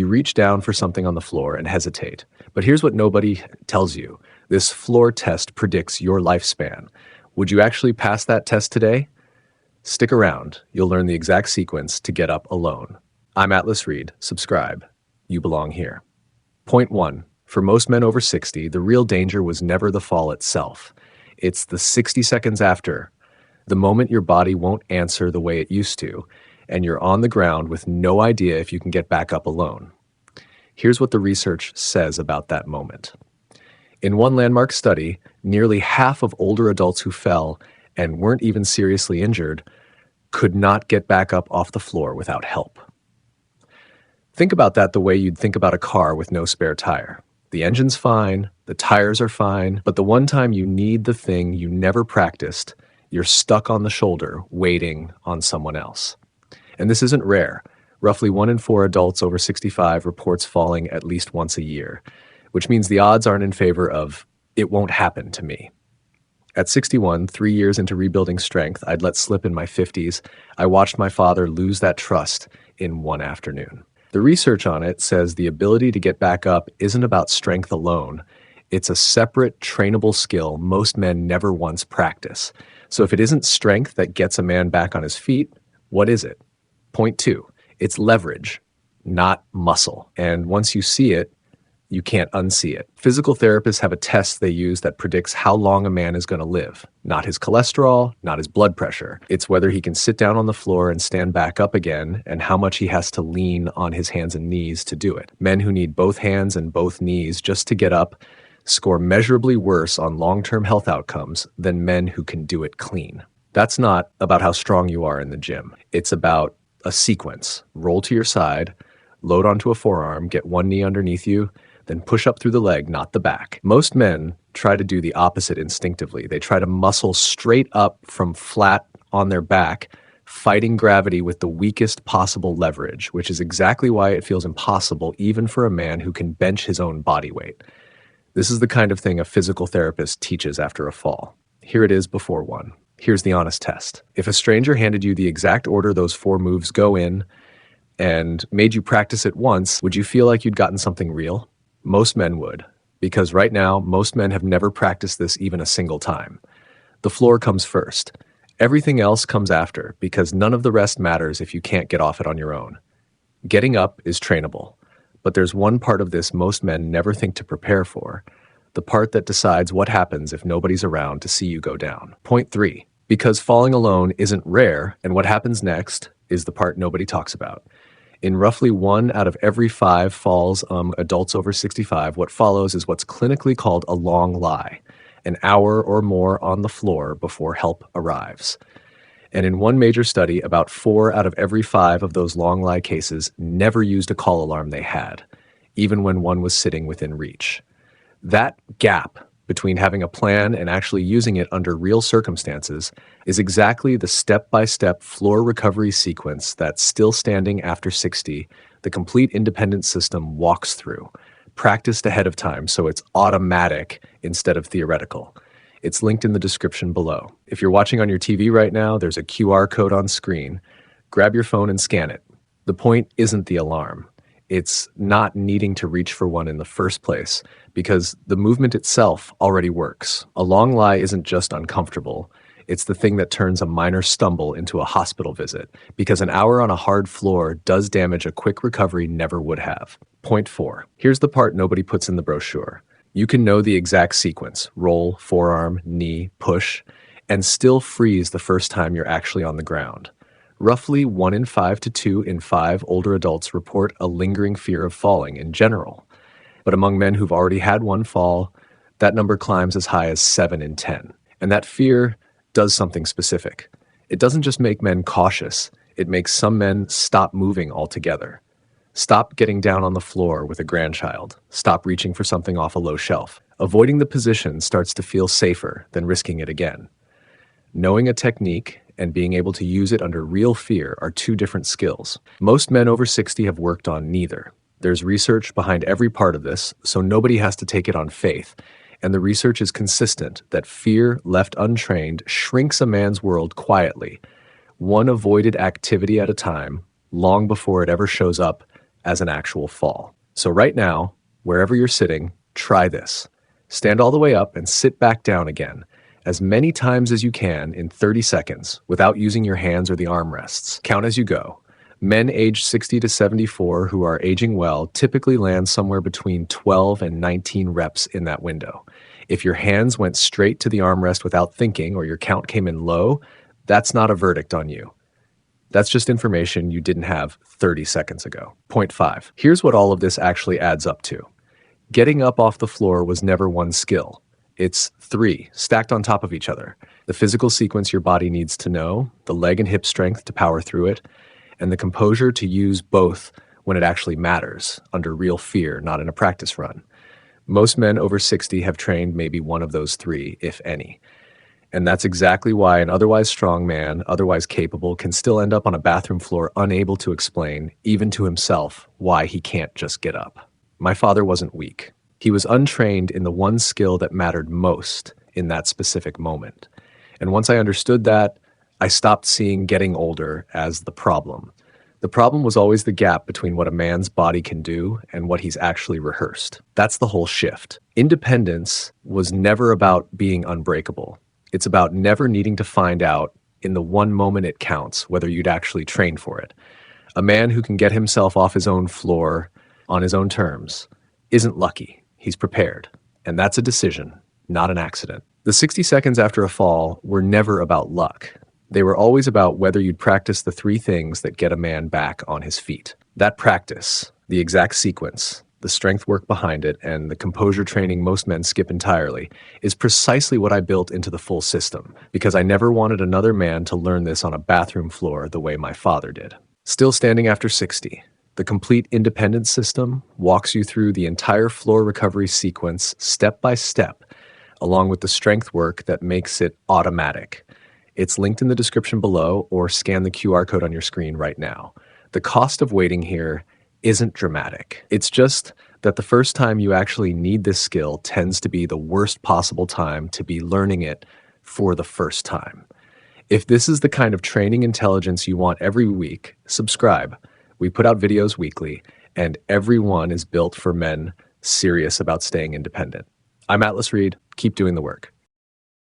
You reach down for something on the floor and hesitate. But here's what nobody tells you. This floor test predicts your lifespan. Would you actually pass that test today? Stick around. You'll learn the exact sequence to get up alone. I'm Atlas Reed. Subscribe. You belong here. Point 1. For most men over 60, the real danger was never the fall itself. It's the 60 seconds after, the moment your body won't answer the way it used to, and you're on the ground with no idea if you can get back up alone. Here's what the research says about that moment. In one landmark study, nearly half of older adults who fell and weren't even seriously injured could not get back up off the floor without help. Think about that the way you'd think about a car with no spare tire. The engine's fine, the tires are fine, but the one time you need the thing you never practiced, you're stuck on the shoulder waiting on someone else. And this isn't rare. Roughly 1 in 4 adults over 65 reports falling at least once a year, which means the odds aren't in favor of, it won't happen to me. At 61, 3 years into rebuilding strength I'd let slip in my 50s, I watched my father lose that trust in one afternoon. The research on it says the ability to get back up isn't about strength alone. It's a separate, trainable skill most men never once practice. So if it isn't strength that gets a man back on his feet, what is it? Point 2, it's leverage, not muscle. And once you see it, you can't unsee it. Physical therapists have a test they use that predicts how long a man is going to live. Not his cholesterol, not his blood pressure. It's whether he can sit down on the floor and stand back up again, and how much he has to lean on his hands and knees to do it. Men who need both hands and both knees just to get up score measurably worse on long-term health outcomes than men who can do it clean. That's not about how strong you are in the gym. It's about a sequence. Roll to your side, load onto a forearm, get one knee underneath you, then push up through the leg, not the back. Most men try to do the opposite instinctively. They try to muscle straight up from flat on their back, fighting gravity with the weakest possible leverage, which is exactly why it feels impossible even for a man who can bench his own body weight. This is the kind of thing a physical therapist teaches after a fall. Here it is before one. Here's the honest test. If a stranger handed you the exact order those 4 moves go in and made you practice it once, would you feel like you'd gotten something real? Most men would, because right now, most men have never practiced this even a single time. The floor comes first. Everything else comes after, because none of the rest matters if you can't get off it on your own. Getting up is trainable, but there's one part of this most men never think to prepare for, the part that decides what happens if nobody's around to see you go down. Point 3, because falling alone isn't rare, and what happens next is the part nobody talks about. In roughly 1 out of every 5 falls adults over 65, what follows is what's clinically called a long lie, an hour or more on the floor before help arrives. And in one major study, about 4 out of every 5 of those long lie cases never used a call alarm they had, even when one was sitting within reach. That gap between having a plan and actually using it under real circumstances is exactly the step-by-step floor recovery sequence that still standing after 60, the complete independent system walks through, practiced ahead of time so it's automatic instead of theoretical. It's linked in the description below. If you're watching on your TV right now, there's a QR code on screen. Grab your phone and scan it. The point isn't the alarm. It's not needing to reach for one in the first place, because the movement itself already works. A long lie isn't just uncomfortable. It's the thing that turns a minor stumble into a hospital visit, because an hour on a hard floor does damage a quick recovery never would have. Point 4. Here's the part nobody puts in the brochure. You can know the exact sequence, roll, forearm, knee, push, and still freeze the first time you're actually on the ground. Roughly 1 in 5 to 2 in 5 older adults report a lingering fear of falling in general. But among men who've already had one fall, that number climbs as high as 7 in 10. And that fear does something specific. It doesn't just make men cautious, it makes some men stop moving altogether. Stop getting down on the floor with a grandchild. Stop reaching for something off a low shelf. Avoiding the position starts to feel safer than risking it again. Knowing a technique and being able to use it under real fear are 2 different skills. Most men over 60 have worked on neither. There's research behind every part of this, so nobody has to take it on faith. And the research is consistent that fear left untrained shrinks a man's world quietly, one avoided activity at a time, long before it ever shows up as an actual fall. So right now, wherever you're sitting, try this. Stand all the way up and sit back down again, as many times as you can in 30 seconds without using your hands or the armrests. Count as you go. Men aged 60 to 74 who are aging well typically land somewhere between 12 and 19 reps in that window. If your hands went straight to the armrest without thinking or your count came in low, that's not a verdict on you. That's just information you didn't have 30 seconds ago. Point 5. Here's what all of this actually adds up to. Getting up off the floor was never one skill. It's 3, stacked on top of each other. The physical sequence your body needs to know, the leg and hip strength to power through it, and the composure to use both when it actually matters, under real fear, not in a practice run. Most men over 60 have trained maybe one of those 3, if any. And that's exactly why an otherwise strong man, otherwise capable, can still end up on a bathroom floor unable to explain, even to himself, why he can't just get up. My father wasn't weak. He was untrained in the one skill that mattered most in that specific moment. And once I understood that, I stopped seeing getting older as the problem. The problem was always the gap between what a man's body can do and what he's actually rehearsed. That's the whole shift. Independence was never about being unbreakable. It's about never needing to find out in the one moment it counts whether you'd actually train for it. A man who can get himself off his own floor on his own terms isn't lucky. He's prepared. And that's a decision, not an accident. The 60 seconds after a fall were never about luck. They were always about whether you'd practice the 3 things that get a man back on his feet. That practice, the exact sequence, the strength work behind it, and the composure training most men skip entirely, is precisely what I built into the full system, because I never wanted another man to learn this on a bathroom floor the way my father did. Still standing after 60. The complete independence system walks you through the entire floor recovery sequence step by step, along with the strength work that makes it automatic. It's linked in the description below, or scan the QR code on your screen right now. The cost of waiting here isn't dramatic. It's just that the first time you actually need this skill tends to be the worst possible time to be learning it for the first time. If this is the kind of training intelligence you want every week, subscribe. We put out videos weekly, and every one is built for men serious about staying independent. I'm Atlas Reed. Keep doing the work.